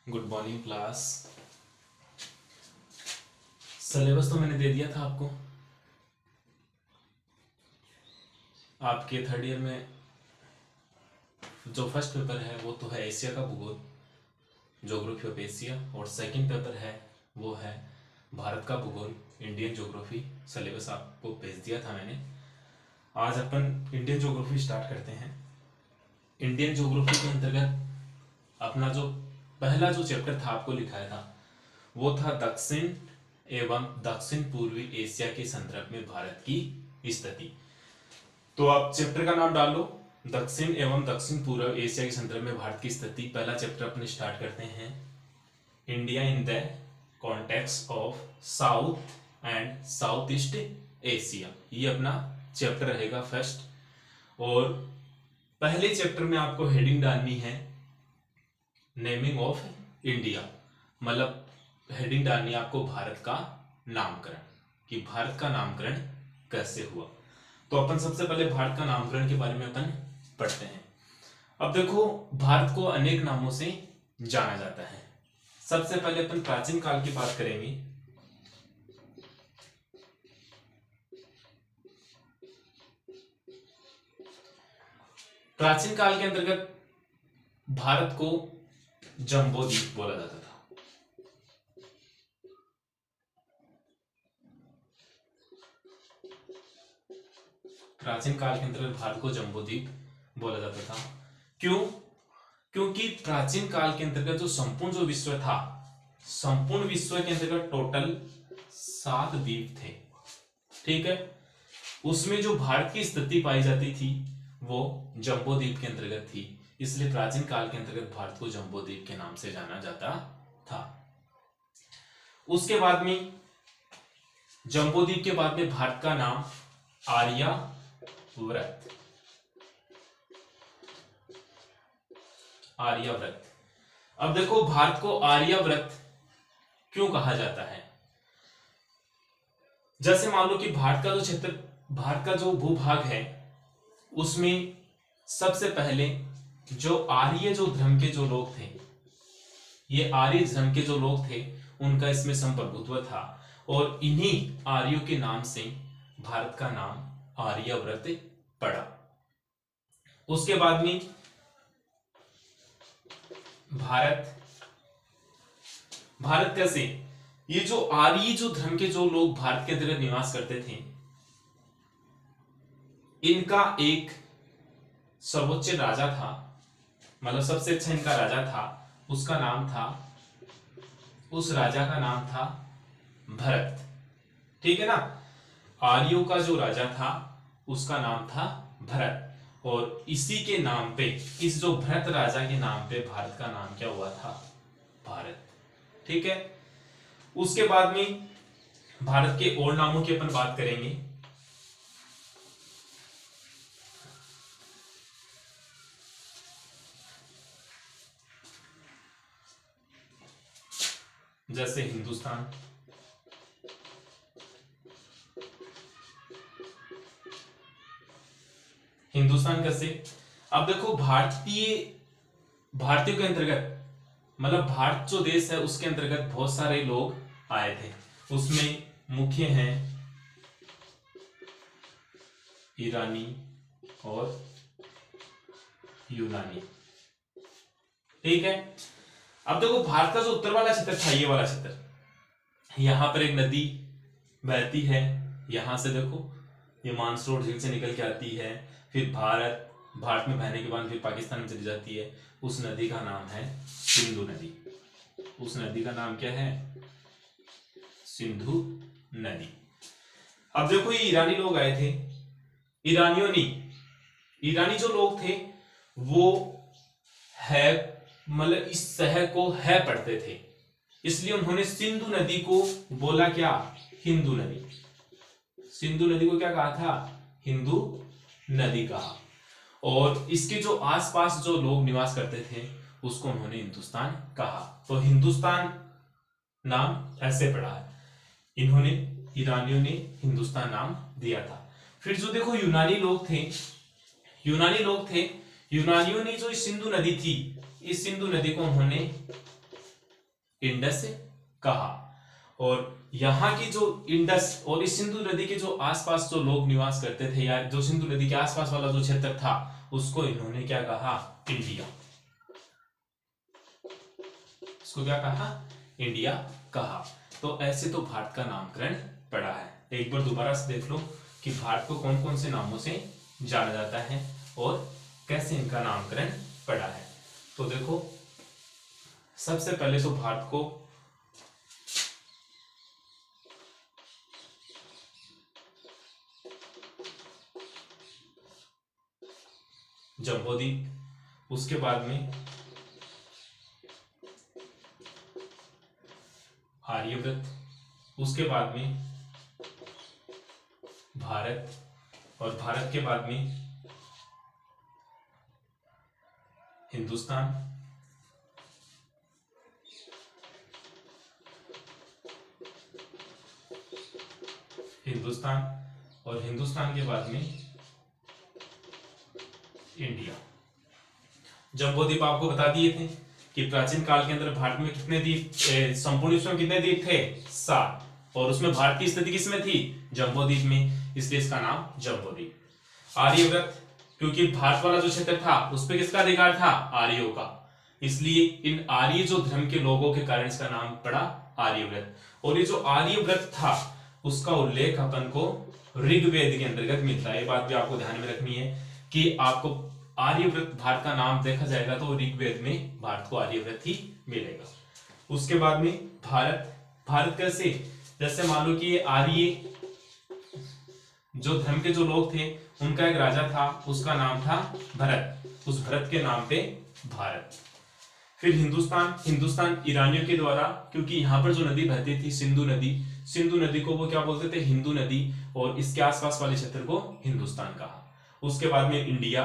Good morning class. Syllabus तो मैंने दे दिया था आपको। आपके थर्ड ईयर में जो फर्स्ट पेपर है वो तो है एशिया का भूगोल, ज्योग्राफी ऑफ एशिया, और सेकंड पेपर है वो है भारत का भूगोल, इंडियन ज्योग्राफी। सिलेबस आपको भेज दिया था मैंने। आज अपन इंडियन ज्योग्राफी स्टार्ट करते हैं। इंडियन ज्योग्राफी के अंतर्गत अपना जो पहला जो चैप्टर था आपको लिखाया था वो था दक्षिण एवं दक्षिण पूर्वी एशिया के संदर्भ में भारत की स्थिति। तो आप चैप्टर का नाम डाल लो, दक्षिण एवं दक्षिण पूर्व एशिया के संदर्भ में भारत की स्थिति। पहला चैप्टर अपने स्टार्ट करते हैं, India in the context of south and south east Asia. ये अपना चैप्टर रहेगा फर्स्ट। और पहले चैप्टर में आपको हेडिंग डालनी है नेमिंग ऑफ इंडिया, मतलब हेडिंग डालनी है आपको भारत का नामकरण, कि भारत का नामकरण कैसे हुआ। तो अपन सबसे पहले भारत का नामकरण के बारे में अपन पढ़ते हैं। अब देखो, भारत को अनेक नामों से जाना जाता है। सबसे पहले अपन प्राचीन काल की बात करेंगे। प्राचीन काल के अंतर्गत भारत को जम्बूद्वीप बोला जाता था। प्राचीन काल के अंतर्गत भारत को जम्बूद्वीप बोला जाता था। क्यों? क्योंकि प्राचीन काल के अंतर्गत जो संपूर्ण जो विश्व था, संपूर्ण विश्व के अंतर्गत टोटल 7 द्वीप थे, ठीक है। उसमें जो भारत की स्थिति पाई जाती थी वो जम्बूद्वीप के अंतर्गत थी, इसलिए प्राचीन काल के अंतर्गत भारत को जम्बूद्वीप के नाम से जाना जाता था। उसके बाद में जम्बूद्वीप के बाद में भारत का नाम आर्यावर्त। आर्यावर्त। अब देखो, भारत को आर्यावर्त क्यों कहा जाता है? जैसे मान लो कि भारत का जो क्षेत्र, भारत का जो भूभाग है, उसमें सबसे पहले जो आर्य जो धर्म के जो लोग थे, ये आर्य धर्म के जो लोग थे, उनका इसमें संप्रभुत्व था, और इन्हीं आर्यों के नाम से भारत का नाम आर्यावर्त पड़ा। उसके बाद में भारत कैसे, ये जो आर्य जो धर्म के जो लोग भारत के अंदर निवास करते थे, इनका एक सर्वोच्च राजा था, मतलब सबसे अच्छा इनका राजा था। उसका नाम था, उस राजा का नाम था भरत, ठीक है ना। आर्यों का जो राजा था उसका नाम था भरत, और इसी के नाम पे, इस जो भरत राजा के नाम पे भारत का नाम क्या हुआ था? भारत, ठीक है। उसके बाद में भारत के और नामों की अपन बात करेंगे। जैसे हिंदुस्तान, हिंदुस्तान कैसे? अब देखो, भारतीयों के अंतर्गत, मतलब भारत जो देश है उसके अंतर्गत बहुत सारे लोग आए थे। उसमें मुख्य हैं ईरानी और यूनानी, ठीक है। अब देखो, भारत का जो उत्तर वाला क्षेत्र था, ये वाला क्षेत्र, यहां पर एक नदी बहती है, यहां से देखो ये मानसरोवर झील से निकल के आती है, फिर भारत में बहने के बाद फिर पाकिस्तान में चली जाती है। उस नदी का नाम है सिंधु नदी। उस नदी का नाम क्या है? सिंधु नदी। अब देखो, ये ईरानी लोग आए थे। ईरानी जो लोग थे वो है, मतलब इस शहर को है पढ़ते थे, इसलिए उन्होंने सिंधु नदी को बोला क्या? हिंदू नदी। सिंधु नदी को क्या कहा था? हिंदू नदी कहा। और इसके जो आसपास जो लोग निवास करते थे उसको उन्होंने हिंदुस्तान कहा। तो हिंदुस्तान नाम ऐसे पड़ा है, इन्होंने, ईरानियों ने हिंदुस्तान नाम दिया था। फिर जो देखो यूनानियों ने जो सिंधु नदी थी, इस सिंधु नदी को उन्होंने इंडस कहा। और यहाँ की जो इंडस और इस सिंधु नदी के जो आसपास जो लोग निवास करते थे, या जो सिंधु नदी के आसपास वाला जो क्षेत्र था, उसको इन्होंने क्या कहा? इंडिया। इसको क्या कहा? इंडिया कहा। तो ऐसे तो भारत का नामकरण पड़ा है। एक बार दोबारा से देख लो कि भारत को कौन कौन से नामों से जाना जाता है और कैसे इनका नामकरण पड़ा है। तो देखो, सबसे पहले तो भारत को जम्बोदीप, उसके बाद में आर्यव्रत, उसके बाद में भारत, और भारत के बाद में हिंदुस्तान, और हिंदुस्तान के बाद में इंडिया। जम्बोद्वीप आपको बता दिए थे कि प्राचीन काल के अंदर भारत में कितने द्वीप, संपूर्ण विश्व में कितने द्वीप थे? 7, और उसमें भारत की स्थिति किसमें थी? जम्बोद्वीप में, इसलिए इसका नाम जम्बोद्वीप। आर्यव्रत, क्योंकि भारत वाला जो क्षेत्र था उस पर किसका अधिकार था? आर्यों का, इसलिए इन आर्य जो धर्म के लोगों के कारण इसका नाम पड़ा आर्यव्रत। और ये जो आर्यव्रत था उसका उल्लेख अपन को ऋग्वेद के अंतर्गत मिलता है। ये बात भी आपको ध्यान में रखनी है कि आपको आर्यव्रत भारत का नाम देखा जाएगा तो ऋग्वेद में भारत को आर्यव्रत ही मिलेगा। उसके बाद में भारत कैसे? जैसे मान लो कि ये आर्य जो धर्म के जो लोग थे उनका एक राजा था, उसका नाम था भरत, उस भरत के नाम पे भारत। फिर हिंदुस्तान ईरानियों के द्वारा, क्योंकि यहाँ पर जो नदी बहती थी सिंधु नदी को वो क्या बोलते थे? हिंदू नदी, और इसके आसपास वाले क्षेत्र को हिंदुस्तान कहा। उसके बाद में इंडिया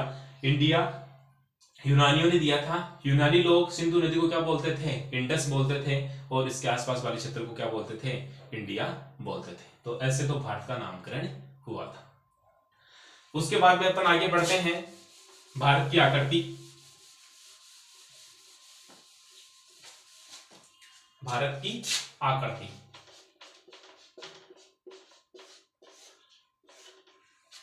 यूनानियों ने दिया था। यूनानी लोग सिंधु नदी को क्या बोलते थे? इंडस बोलते थे, और इसके आसपास वाले क्षेत्र को क्या बोलते थे? इंडिया बोलते थे। तो ऐसे तो भारत का नामकरण हुआ था। उसके बाद में अपन आगे बढ़ते हैं। भारत की आकृति,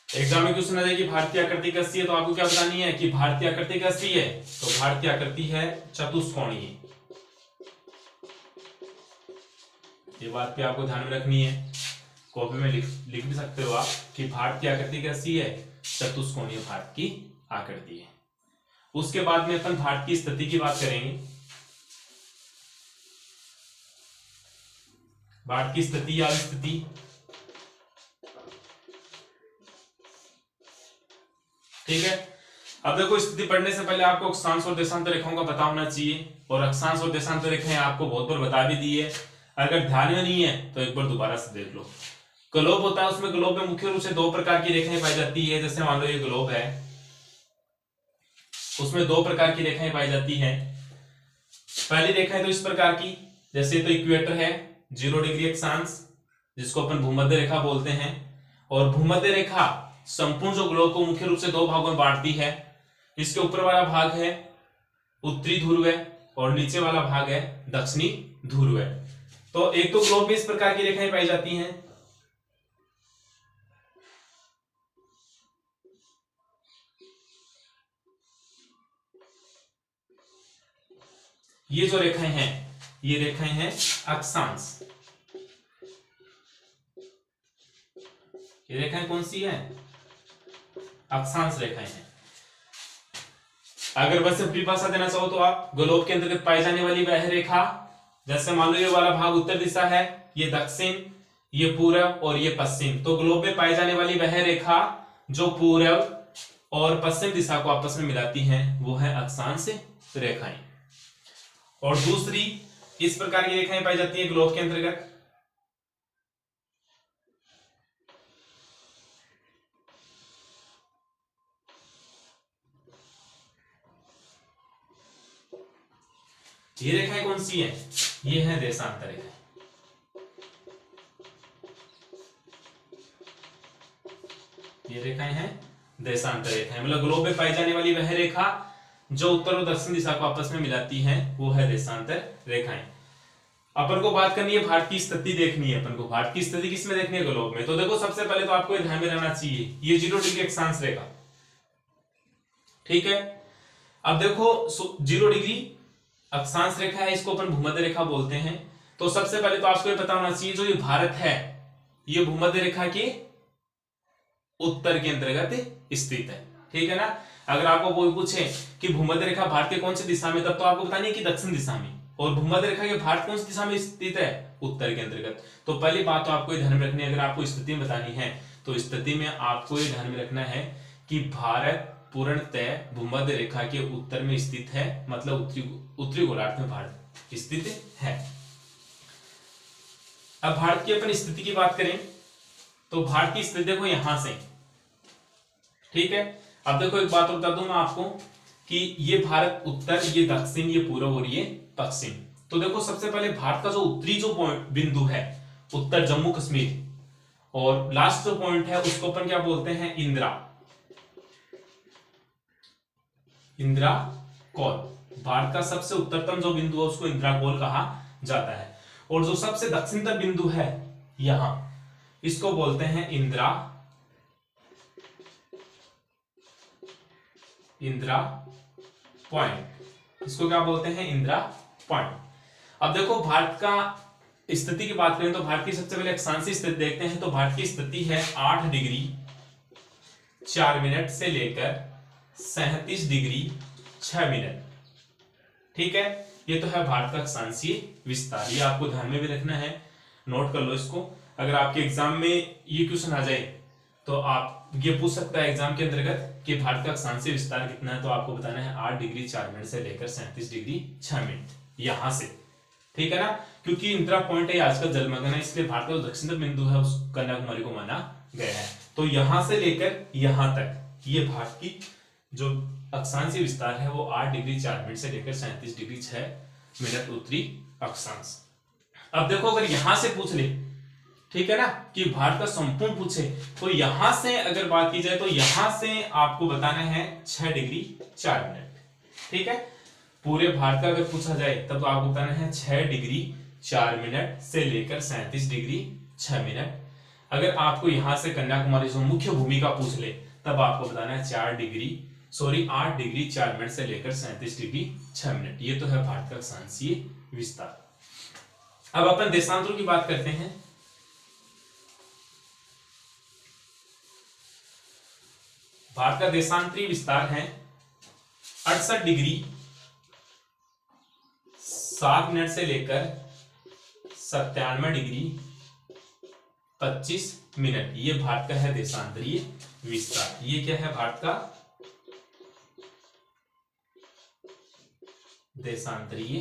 एग्जाम में क्वेश्चन आ जाए कि भारतीय आकृति कैसी है, तो आपको क्या बतानी है कि भारतीय आकृति कैसी है? तो भारतीय आकृति है चतुष्कोणीय। ये बात भी आपको ध्यान में रखनी है, कॉपी में लिख भी सकते हो आप कि भारतीय आकृति कैसी है? चतुष्कोणीय भारत की आकृति है। उसके बाद में अपन भारत की स्थिति की बात करेंगे। भारत की स्थिति या स्थिति, ठीक है। अब देखो, स्थिति पढ़ने से पहले आपको अक्षांश और देशांतर रेखाओं का पता होना चाहिए, और अक्षांश और देशांतर रेखाएं आपको बहुत बार बता भी दी है। अगर ध्यान में नहीं है तो एक बार दोबारा से देख लो। ग्लोब होता है, उसमें ग्लोब में मुख्य रूप से 2 प्रकार की रेखाएं पाई जाती है। जैसे मान लो ये ग्लोब है, उसमें 2 प्रकार की रेखाएं पाई जाती है। पहली रेखा तो इस प्रकार की, जैसे तो इक्वेटर है 0 डिग्री अक्षांश, जिसको अपन भूमध्य रेखा बोलते हैं। और भूमध्य रेखा संपूर्ण जो ग्लोब को मुख्य रूप से 2 भागों में बांटती है। इसके ऊपर वाला भाग है उत्तरी ध्रुव और नीचे वाला भाग है दक्षिणी ध्रुव। तो एक तो ग्लोब में इस प्रकार की रेखाएं पाई जाती हैं। ये जो रेखाएं हैं, ये रेखाएं हैं अक्षांश। ये रेखाएं कौन सी हैं? अक्षांश रेखाएं हैं। अगर बस सिंपली भाषा देना चाहो तो आप ग्लोब के अंतर्गत पाई जाने वाली वह रेखा, जैसे मान लो ये वाला भाग उत्तर दिशा है, ये दक्षिण, ये पूरब और ये पश्चिम। तो ग्लोब में पाई जाने वाली वह रेखा जो पूरब और पश्चिम दिशा को आपस में मिलाती हैं वो है अक्षांश रेखाएं। और दूसरी इस प्रकार की रेखाएं पाई जाती है ग्लोब के अंतर्गत। ये रेखाएं कौन सी है? ये है देशांतर रेखाएं। ये रेखाएं हैं देशांतर रेखाएं, मतलब ग्लोब में पाई जाने वाली वह रेखा जो उत्तर और दक्षिण दिशा को आपस में मिलाती है वो है देशांतर रेखाएं। अपन को बात करनी है, भारत की स्थिति देखनी है। अपन को भारत की स्थिति किसमें देखनी है? ग्लोब में। तो देखो सबसे पहले तो आपको ध्यान में रहना चाहिए ये 0 डिग्री अक्षांश रेखा, ठीक है। अब देखो 0 डिग्री अक्षांश रेखा है, इसको अपन भूमध्य रेखा बोलते हैं। तो सबसे पहले तो आपको ये पता होना चाहिए जो ये भारत है ये भूमध्य रेखा के उत्तर के अंतर्गत स्थित है, ठीक है ना। अगर आपको कोई पूछे कि भूमध्य रेखा भारत के कौन सी दिशा में, तब तो आपको बतानी है कि दक्षिण दिशा में। और भूमध्य रेखा के भारत कौन सी दिशा में स्थित है? उत्तर के अंतर्गत। तो पहली बात तो आपको ध्यान में रखनी है, अगर आपको स्थिति बतानी है तो स्थिति में आपको ये ध्यान में रखना है कि भारत पूर्णतः भूमध्य रेखा के उत्तर में स्थित है, मतलब उत्तरी गोलार्ध में भारत स्थित है। अब भारत की अपन स्थिति की बात करें तो भारत की स्थिति देखो यहां से, ठीक है। अब देखो एक बात बता दूं मैं आपको कि ये भारत उत्तर, ये दक्षिण, ये पूर्व और ये पश्चिम। तो देखो सबसे पहले भारत का जो उत्तरी जो पॉइंट बिंदु है उत्तर जम्मू कश्मीर, और लास्ट जो पॉइंट है उसको अपन क्या बोलते हैं? इंदिरा कौल। भारत का सबसे उत्तरतम जो बिंदु है उसको इंदिरा कौल कहा जाता है। और जो सबसे दक्षिणतम बिंदु है यहां, इसको बोलते हैं इंदिरा पॉइंट। इसको क्या बोलते हैं? इंदिरा पॉइंट। अब देखो भारत का स्थिति की बात करें तो भारत की सबसे पहले अक्षांशीय स्थिति देखते हैं। तो भारत की स्थिति है 8 डिग्री 4 मिनट से लेकर 37 डिग्री 6 मिनट, ठीक है। ये तो है भारत का अक्षांशीय विस्तार, ये आपको ध्यान में भी रखना है, नोट कर लो इसको। अगर आपके एग्जाम में ये क्वेश्चन आ जाए तो आप ये पूछ सकता है एग्जाम के अंतर्गत कि भारत का अक्षांशीय विस्तार कितना है, तो आपको बताना है 8 डिग्री 4 मिनट से लेकर 37 डिग्री 6 मिनट यहां से, ठीक है ना। क्योंकि इंदिरा पॉइंट है आज का जलमग्न है, इसलिए भारत का जो दक्षिणतम बिंदु है उस कन्याकुमारी को माना गया है। तो यहां से लेकर यहां तक ये भारत की जो अक्षांशीय विस्तार है वो 8 डिग्री 4 मिनट से लेकर 37 डिग्री 6 मिनट उत्तरी अक्षांश। अब देखो अगर यहां से पूछ ले, ठीक है ना, कि भारत का संपूर्ण पूछे, तो यहां से अगर बात की जाए तो यहां से आपको बताना है 6 डिग्री 4 मिनट, ठीक है। पूरे भारत का अगर पूछा जाए तब तो आपको बताना है 6 डिग्री 4 मिनट से लेकर 37 डिग्री 6 मिनट। अगर आपको यहां से कन्याकुमारी जो मुख्य भूमिका पूछ ले तब आपको बताना है 8 डिग्री 4 मिनट से लेकर 37 डिग्री 6 मिनट। ये तो है भारत का अक्षांशीय विस्तार। अब अपन देशांतरों की बात करते हैं। भारत का देशांतरीय विस्तार है 68 डिग्री 7 मिनट से लेकर 97 डिग्री 25 मिनट। ये भारत का है देशांतरीय विस्तार। ये क्या है? भारत का देशांतरीय,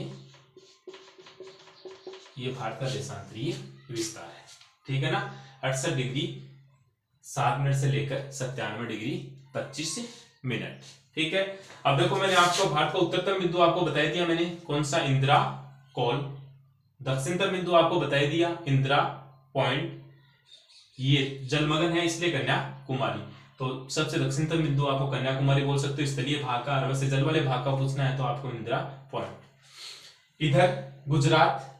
ये भारत का देशांतरीय विस्तार है, ठीक है ना। 68 डिग्री 7 मिनट से लेकर 97 डिग्री 25 मिनट, ठीक है। अब देखो मैंने आपको भारत का उत्तरतम बिंदु आपको बता दिया, मैंने कौन सा? इंदिरा कौल। दक्षिणतम बिंदु आपको बता दिया इंदिरा पॉइंट, ये जलमग्न है इसलिए कन्याकुमारी। तो सबसे दक्षिणतम बिंदु आपको कन्याकुमारी बोल सकते हो। स्थलीय भाग का, अरब से जल वाले भाग का पूछना है तो आपको इंदिरा पॉइंट। इधर गुजरात,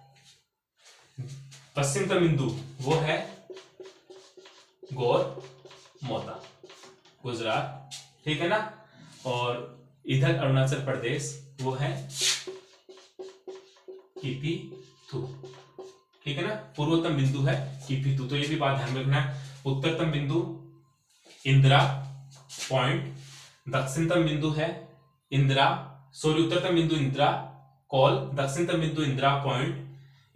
पश्चिमतम बिंदु वो है गौर मोता, गुजरात, ठीक है ना। और इधर अरुणाचल प्रदेश वो है किपीथू, ठीक है ना। पूर्वोत्तम बिंदु है किपीथू। तो ये भी बात ध्यान में रखना है। उत्तरतम बिंदु इंदिरा पॉइंट, दक्षिणतम बिंदु है उत्तरतम बिंदु इंदिरा कौल, दक्षिणतम बिंदु इंदिरा पॉइंट।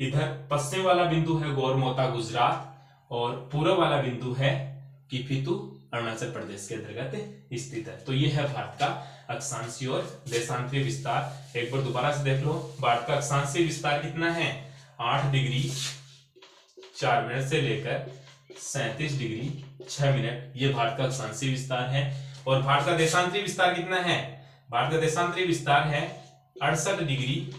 इधर पश्चिम वाला बिंदु है गौरमोता गुजरात, और पूर्व वाला बिंदु है किपीथू अरुणाचल प्रदेश के अंतर्गत स्थित है। तो ये है भारत का अक्षांशीय और देशांतरीय विस्तार। एक बार दोबारा से देख लो, भारत का अक्षांशीय विस्तार कितना है? 8 डिग्री 4 मिनट से लेकर 37 डिग्री 6 मिनट, ये भारत का अक्षांशीय विस्तार है। और भारत का देशांतरीय विस्तार कितना है? भारत का देशांतरीय विस्तार है 68 डिग्री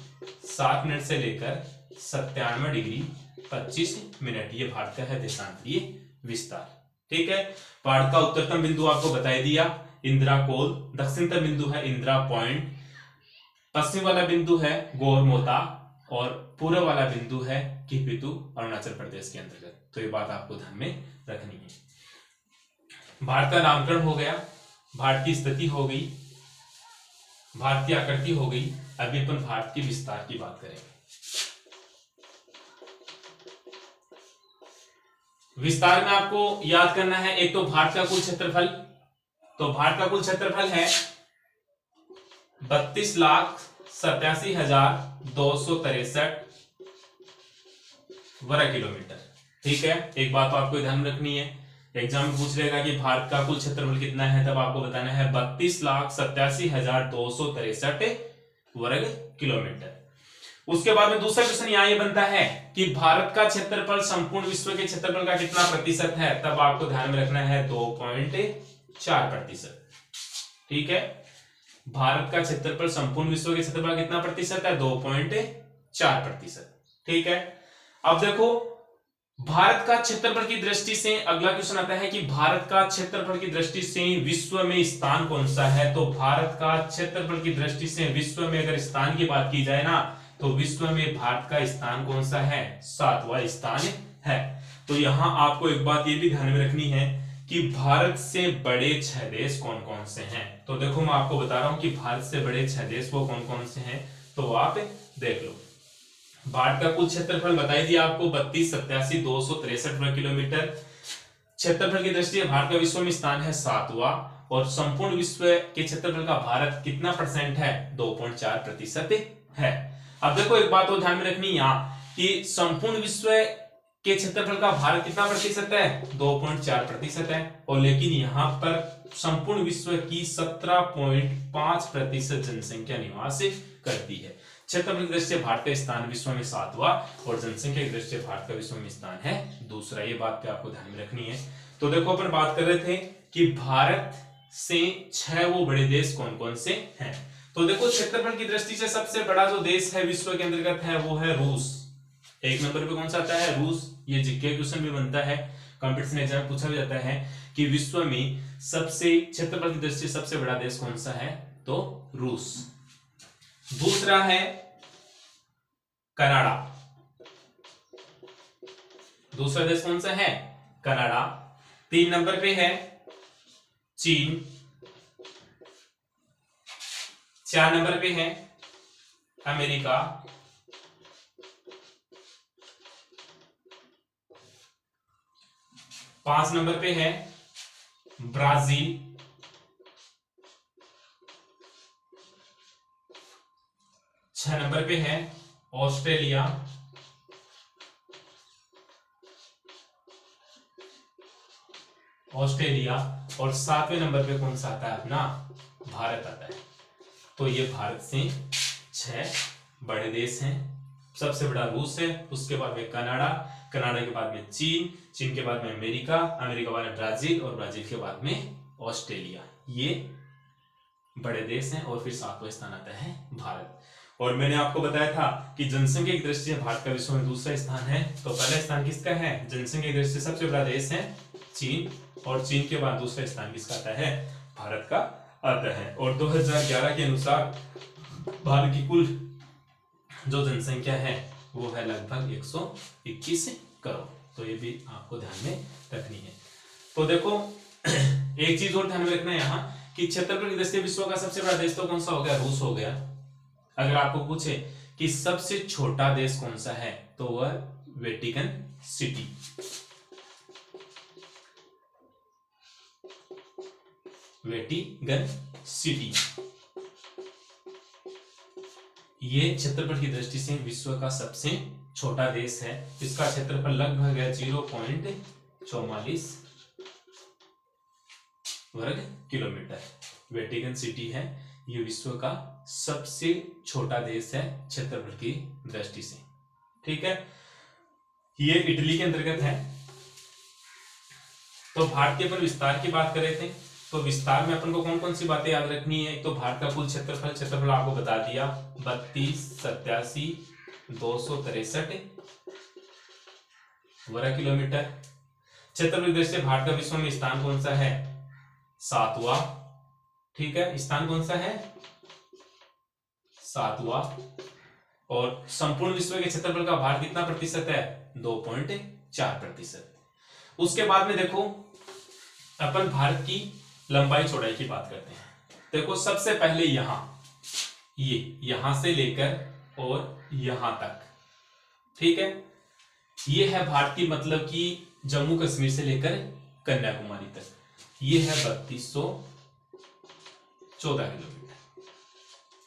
7 मिनट से लेकर 97 डिग्री 25 मिनट, ये भारत का है देशांतरीय विस्तार, ठीक है। भारत का उत्तरतम बिंदु आपको बता दिया इंदिरा कौल, दक्षिणतम बिंदु है इंदिरा पॉइंट, पश्चिम वाला बिंदु है गौरमोता, और पूर्व वाला बिंदु है किपितु अरुणाचल प्रदेश के अंतर्गत। तो ये बात आपको ध्यान में रखनी है। भारत का नामकरण हो गया, भारत की स्थिति हो गई, भारत की आकृति हो गई। अभी अपन भारत के विस्तार की बात करेंगे। विस्तार में आपको याद करना है, एक तो भारत का कुल क्षेत्रफल, तो भारत का कुल क्षेत्रफल है 32,87,263 वर्ग किलोमीटर। ठीक है, एक बात आपको ध्यान रखनी है, एग्जाम में पूछ लेगा कि भारत का कुल क्षेत्रफल कितना है, तब आपको बताना है 32,87,263 वर्ग किलोमीटर। उसके बाद में दूसरा क्वेश्चन यहाँ ये बनता है कि भारत का क्षेत्रफल संपूर्ण विश्व के क्षेत्रफल का कितना प्रतिशत है, तब आपको ध्यान में रखना है 2.4%। ठीक है, भारत का क्षेत्रफल संपूर्ण विश्व के क्षेत्रफल का कितना प्रतिशत है, 2.4%। ठीक है, अब देखो भारत का क्षेत्रफल की दृष्टि से अगला क्वेश्चन आता है कि भारत का क्षेत्रफल की दृष्टि से विश्व में स्थान कौन सा है। तो भारत का क्षेत्रफल की दृष्टि से विश्व में अगर स्थान की बात की जाए ना, तो विश्व में भारत का स्थान कौन सा है, 7वां स्थान है। तो यहां आपको एक बात ये भी ध्यान में रखनी है कि भारत से बड़े 6 देश कौन कौन से हैं। तो देखो मैं आपको बता रहा हूं कि भारत से बड़े 6 देश वो कौन कौन से हैं, तो आप देख लो। भारत का कुल क्षेत्रफल बताई दिया आपको 32,87,263 वर्ग किलोमीटर। क्षेत्रफल की दृष्टि से भारत का विश्व में स्थान है 7वां, और संपूर्ण विश्व के क्षेत्रफल का भारत कितना परसेंट है, 2.4% है। अब देखो एक बात और ध्यान में रखनी यहाँ कि संपूर्ण विश्व के क्षेत्रफल का भारत कितना प्रतिशत है, 2.4% है, और लेकिन यहाँ पर संपूर्ण विश्व की 17.5% जनसंख्या निवास करती है। क्षेत्रफल की दृष्टि से भारत का स्थान विश्व में 7वां, और जनसंख्या की दृष्टि से भारत का विश्व में स्थान है दूसरा। ये बात पे आपको ध्यान में रखनी है। तो देखो अपन बात कर रहे थे कि भारत से 6 वो बड़े देश कौन कौन से हैं। तो देखो क्षेत्रफल की दृष्टि से सबसे बड़ा जो देश है विश्व के अंतर्गत है वो है रूस। एक नंबर पे कौन सा आता है, रूस। ये जीके क्वेश्चन भी बनता है, कंपटीशन एग्जाम पूछा भी जाता है कि विश्व में सबसे क्षेत्रफल की दृष्टि से सबसे बड़ा देश कौन सा है, तो रूस। दूसरा है कनाडा। दूसरा देश कौन सा है, कनाडा। 3 नंबर पे है चीन। 4 नंबर पे है अमेरिका। 5 नंबर पे है ब्राजील। 6 नंबर पे है ऑस्ट्रेलिया। और 7वें नंबर पे कौन सा आता है अपना, भारत आता है। तो ये भारत से 6 बड़े देश हैं। सबसे बड़ा रूस है, उसके बाद में कनाडा, कनाडा के बाद में चीन, चीन के बाद में अमेरिका, अमेरिका के बाद में ब्राजील, और ब्राजील के बाद में ऑस्ट्रेलिया। ये बड़े देश हैं। और फिर 7वां स्थान आता है भारत। और मैंने आपको बताया था कि जनसंख्या की दृष्टि से भारत का विश्व में दूसरा स्थान है। तो पहला स्थान किसका है, जनसंख्या की दृष्टि से सबसे बड़ा देश है चीन, और चीन के बाद दूसरा स्थान किसका आता है, भारत का आता है। और 2011 के अनुसार भारत की कुल जो जनसंख्या है वो है लगभग 121 करोड़। तो ये भी आपको ध्यान में रखनी है। तो देखो एक चीज और ध्यान में रखना है यहाँ कि क्षेत्रफल की दृष्टि से विश्व का सबसे बड़ा देश तो कौन सा हो गया, रूस हो गया। अगर आपको पूछे कि सबसे छोटा देश कौन सा है, तो वह वेटिकन सिटी। वेटिकन सिटी ये क्षेत्रफल की दृष्टि से विश्व का सबसे छोटा देश है। इसका क्षेत्रफल लगभग है 0.44 वर्ग किलोमीटर। वेटिकन सिटी है, ये विश्व का सबसे छोटा देश है क्षेत्रफल की दृष्टि से। ठीक है, ये इटली के अंतर्गत है। तो भारत के अपन विस्तार की बात कर रहे थे। तो विस्तार में अपन को कौन कौन सी बातें याद रखनी है। एक तो भारत का कुल क्षेत्रफल आपको बता दिया 32,87,263 वर्ग किलोमीटर। क्षेत्रफल की दृष्टि से भारत का विश्व में स्थान कौन सा है, 7वां। ठीक है, स्थान कौन सा है, 7वां। और संपूर्ण विश्व के क्षेत्रफल का भार कितना प्रतिशत है? 2.4%। उसके बाद में देखो अपन भारत की लंबाई चौड़ाई की बात करते हैं। देखो सबसे पहले यहां से लेकर और यहां तक, ठीक है, ये है भारत की, मतलब कि जम्मू कश्मीर से लेकर कन्याकुमारी तक, ये है 3214 किलोमीटर।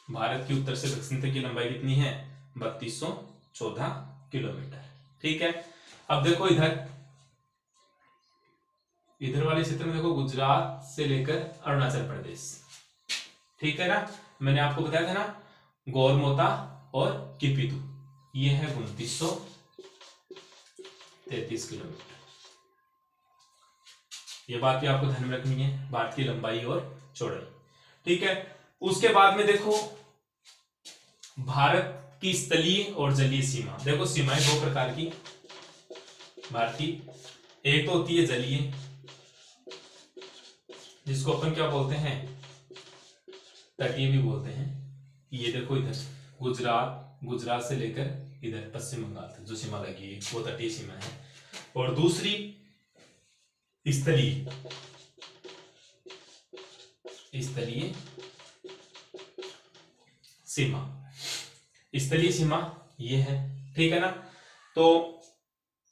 भारत की उत्तर से दक्षिण तक की लंबाई कितनी है? 3214 किलोमीटर, ठीक है। अब देखो इधर वाले क्षेत्र में देखो गुजरात से लेकर अरुणाचल प्रदेश, ठीक है ना, मैंने आपको बताया था ना गौरमोता और किपितु, ये है 2933 किलोमीटर। ये बात भी आपको ध्यान में रखनी है, भारत की लंबाई और चौड़ाई, ठीक है। उसके बाद में देखो भारत की स्थलीय और जलीय सीमा। देखो सीमाएं दो प्रकार की भारत की, एक तो होती है जलीय, जिसको अपन क्या बोलते हैं? तटीय भी बोलते हैं। ये देखो इधर गुजरात से लेकर इधर पश्चिम बंगाल तक जो सीमा लगी है वो तटीय सीमा है। और दूसरी स्थलीय सीमा, स्थलीय सीमा ये है, ठीक है ना। तो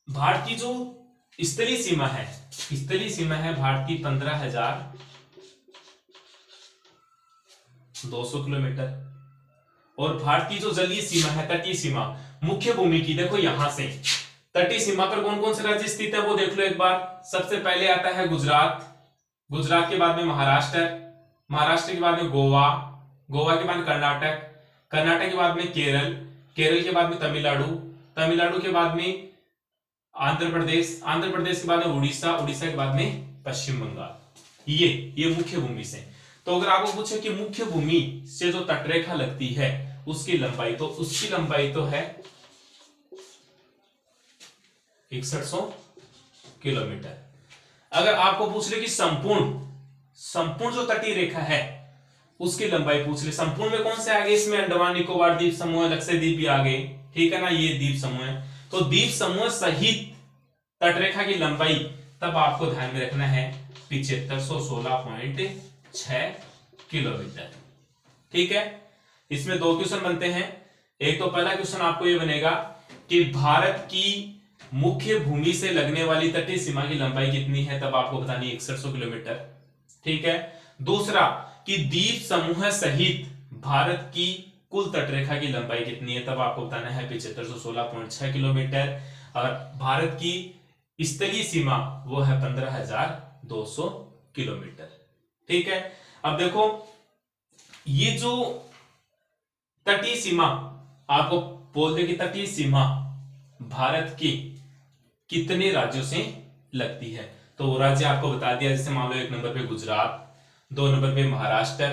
भारत की जो स्थलीय सीमा है भारत की 15,200 किलोमीटर। और भारत की जो जलीय सीमा है, तटीय सीमा, मुख्य भूमि की, देखो यहां से तटीय सीमा पर कौन कौन से राज्य स्थित है वो देख लो एक बार। सबसे पहले आता है गुजरात के बाद में महाराष्ट्र के बाद में गोवा के बाद में कर्नाटक के बाद में केरल के बाद में तमिलनाडु के बाद में आंध्र प्रदेश के बाद में उड़ीसा के बाद में पश्चिम बंगाल। ये मुख्य भूमि से। तो अगर आपको पूछे कि मुख्य भूमि से जो तटरेखा लगती है उसकी लंबाई तो है 6100 किलोमीटर। अगर आपको पूछ ले कि संपूर्ण जो तटीय रेखा है उसकी लंबाई पूछ ले, संपूर्ण में कौन से आगे? इसमें अंडमान निकोबार द्वीप समूह, लक्षद्वीप भी आगे, ठीक है ना, ये द्वीप समूह है। तो द्वीप समूह सहित तटरेखा की लंबाई तब आपको ध्यान में रखना है 7516.6 किलोमीटर, ठीक है। इसमें दो क्वेश्चन बनते हैं। एक तो पहला क्वेश्चन आपको ये बनेगा कि भारत की मुख्य भूमि से लगने वाली तटीय सीमा की लंबाई कितनी है, तब आपको बतानी है 6100 किलोमीटर, ठीक है। दूसरा कि द्वीप समूह सहित भारत की कुल तटरेखा की लंबाई कितनी है, तब आपको बताना है 7516.6 किलोमीटर। और भारत की स्थलीय सीमा वो है 15,200 किलोमीटर, ठीक है। अब देखो ये जो तटीय सीमा, आपको बोल दे कि तटीय सीमा भारत की कितने राज्यों से लगती है, तो वो राज्य आपको बता दिया। जैसे मान लो 1 नंबर पे गुजरात, 2 नंबर पे महाराष्ट्र,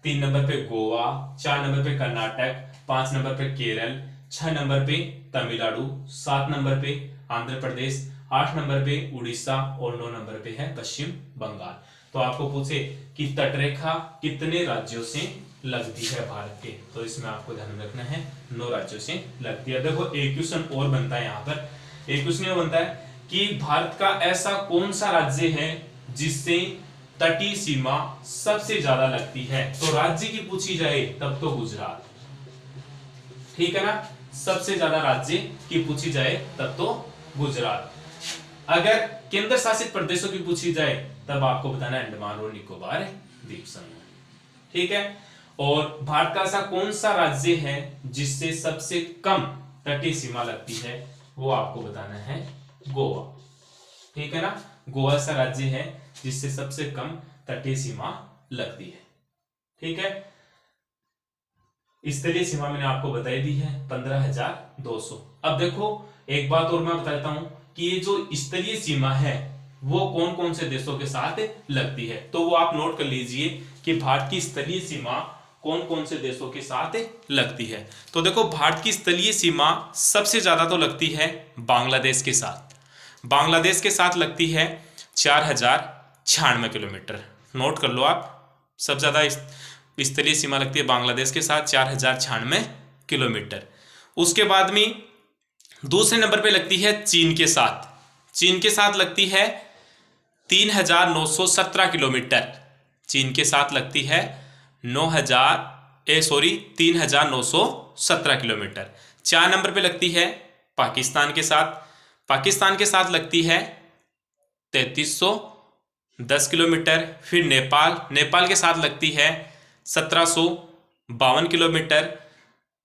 3 नंबर पे गोवा, 4 नंबर पे कर्नाटक, 5 नंबर पे केरल, 6 नंबर पे तमिलनाडु, 7 नंबर पे आंध्र प्रदेश, 8 नंबर पे उड़ीसा और 9 नंबर पे है पश्चिम बंगाल। तो आपको पूछे कि तटरेखा कितने राज्यों से लगती है भारत के, तो इसमें आपको ध्यान में रखना है 9 राज्यों से लगती है। देखो एक क्वेश्चन और बनता है यहाँ पर, एक क्वेश्चन ये बनता है कि भारत का ऐसा कौन सा राज्य है जिससे तटीय सीमा सबसे ज्यादा लगती है, तो राज्य की पूछी जाए तब तो गुजरात, ठीक है ना, सबसे ज्यादा राज्य की पूछी जाए तब तो गुजरात। अगर केंद्र शासित प्रदेशों की पूछी जाए तब आपको बताना है अंडमान और निकोबार द्वीप समूह, ठीक है। और भारत का ऐसा कौन सा राज्य है जिससे सबसे कम तटीय सीमा लगती है, वो आपको बताना है गोवा, ठीक है ना। गोवा ऐसा राज्य है जिससे सबसे कम तटीय सीमा लगती है, ठीक है। स्थलीय सीमा मैंने आपको बताई दी है 15,200। अब देखो एक बात और मैं बताता हूं कि ये जो स्थलीय सीमा है वो कौन कौन से देशों के साथ लगती है, तो वो आप नोट कर लीजिए कि भारत की स्थलीय सीमा कौन कौन से देशों के साथ लगती है। तो देखो भारत की स्थलीय सीमा सबसे ज्यादा तो लगती है बांग्लादेश के साथ। बांग्लादेश के साथ लगती है 4096 किलोमीटर, नोट कर लो आप। सबसे ज्यादा स्थलीय सीमा लगती है बांग्लादेश के साथ 4096 किलोमीटर। उसके बाद में दूसरे नंबर पे लगती है चीन के साथ। चीन के साथ लगती है 3,917 किलोमीटर। चीन के साथ लगती है 3,917 किलोमीटर। 4 नंबर पे लगती है पाकिस्तान के साथ। पाकिस्तान के साथ लगती है 3,310 किलोमीटर। फिर नेपाल के साथ लगती है 1,752 किलोमीटर।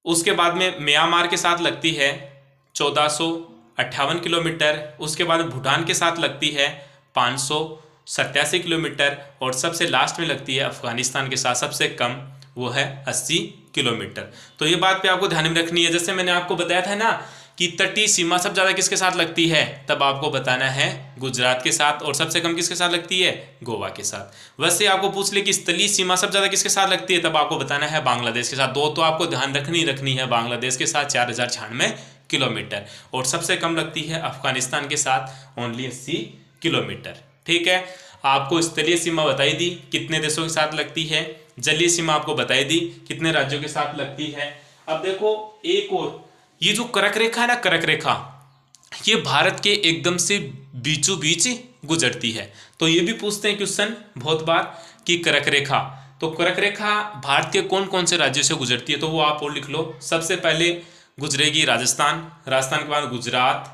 उसके बाद में म्यांमार के साथ लगती है 1,458 किलोमीटर। उसके बाद भूटान के साथ लगती है 587 किलोमीटर। और सबसे लास्ट में लगती है अफगानिस्तान के साथ, सबसे कम, वो है 80 किलोमीटर। तो ये बात पे आपको ध्यान में रखनी है। जैसे मैंने आपको बताया था ना कि तटीय सीमा सबसे ज़्यादा किसके साथ लगती है, तब आपको बताना है गुजरात के साथ, और सबसे कम किसके साथ लगती है, गोवा के साथ। वैसे आपको पूछ ले कि स्थलीय सीमा सबसे ज़्यादा किसके साथ लगती है, तब आपको बताना है बांग्लादेश के साथ। दो तो आपको ध्यान रखनी है, बांग्लादेश के साथ 4,096 किलोमीटर, और सबसे कम लगती है अफगानिस्तान के साथ ओनली 80 किलोमीटर। ठीक है, आपको स्थलीय सीमा बताई दी कितने देशों के साथ लगती है, जलीय सीमा आपको बताई दी कितने राज्यों के साथ लगती है। अब देखो एक और, ये जो कर्क रेखा है ना, कर्क रेखा, ये भारत के एकदम से बीचों बीच गुजरती है। तो ये भी पूछते हैं क्वेश्चन बहुत बार कि कर्क रेखा, तो कर्क रेखा भारत के कौन कौन से राज्यों से गुजरती है, तो वो आप और लिख लो। सबसे पहले गुजरेगी राजस्थान, राजस्थान के बाद गुजरात,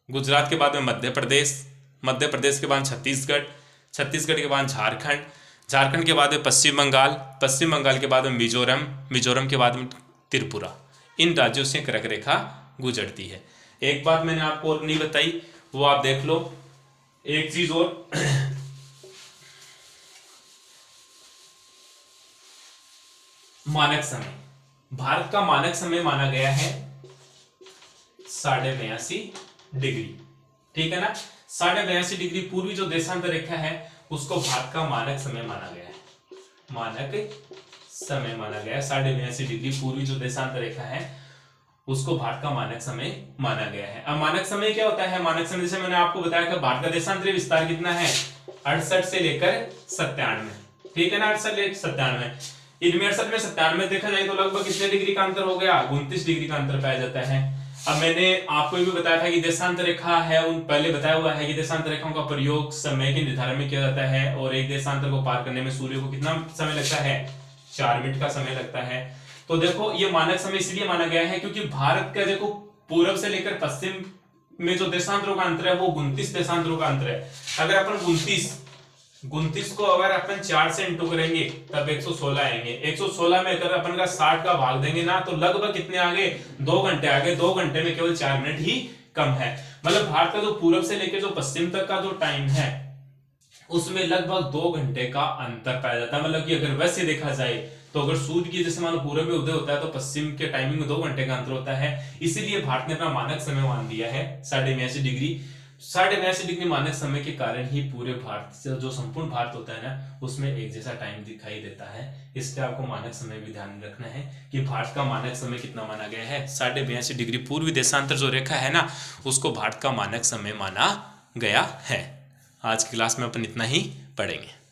गुजरात के बाद में मध्य प्रदेश, मध्य प्रदेश के बाद छत्तीसगढ़, छत्तीसगढ़ के बाद झारखंड, झारखंड के बाद में पश्चिम बंगाल, पश्चिम बंगाल के बाद में मिजोरम, मिजोरम के बाद में त्रिपुरा। इन राज्यों से कर्क रेखा गुजरती है। एक बात मैंने आपको और नहीं बताई, वो आप देख लो। एक चीज और, मानक समय, भारत का मानक समय माना गया है 82.5 डिग्री। ठीक है ना, 82.5 डिग्री पूर्वी जो देशांतर रेखा है उसको भारत का मानक समय माना गया है। मानक समय माना गया है 82.5 डिग्री पूर्वी जो देशांतर रेखा है उसको भारत का मानक समय माना गया है। अब मानक समय क्या होता है, मानक समय जैसे मैंने आपको बताया कि भारत का देशांतरीय विस्तार कितना है, 68 से लेकर 97। ठीक है ना, 68 से 97। इनमें 68 में 97 देखा जाए तो लगभग कितने डिग्री का अंतर हो गया, 29 डिग्री का अंतर पाया जाता है। अब मैंने आपको ये भी बताया था कि देशांतर रेखा है, उन पहले बताया हुआ है कि देशांतर रेखाओं का प्रयोग समय के निर्धारण में किया जाता है, और एक देशांतर को पार करने में सूर्य को कितना समय लगता है, 4 मिनट का समय लगता है। तो देखो ये मानक समय इसलिए माना गया है क्योंकि भारत का देखो पूर्व से लेकर पश्चिम में जो देशांतरों का अंतर है वो 29 देशांतरों का अंतर है। अगर अपन 29 को अगर अपन 4 से इंटू करेंगे तब 116 आएंगे। 116 में अगर अपन का 60 का भाग देंगे ना तो लगभग कितने आगे, 2 घंटे आगे। 2 घंटे में केवल 4 मिनट ही कम है। मतलब भारत का जो पूर्व से लेकर जो पश्चिम तक का जो टाइम है उसमें लगभग 2 घंटे का अंतर पाया जाता है। मतलब कि अगर वैसे देखा जाए तो अगर सूर्य की जैसे मानो पूर्व में उदय होता है तो पश्चिम के टाइमिंग में 2 घंटे का अंतर होता है। इसीलिए भारत ने अपना मानक समय मान दिया है 82.5 डिग्री। 82.5 डिग्री मानक समय के कारण ही पूरे भारत से जो संपूर्ण भारत होता है ना उसमें एक जैसा टाइम दिखाई देता है। इसलिए आपको मानक समय भी ध्यान रखना है कि भारत का मानक समय कितना माना गया है, 82.5 डिग्री पूर्वी देशांतर जो रेखा है ना उसको भारत का मानक समय माना गया है। आज की क्लास में अपन इतना ही पढ़ेंगे।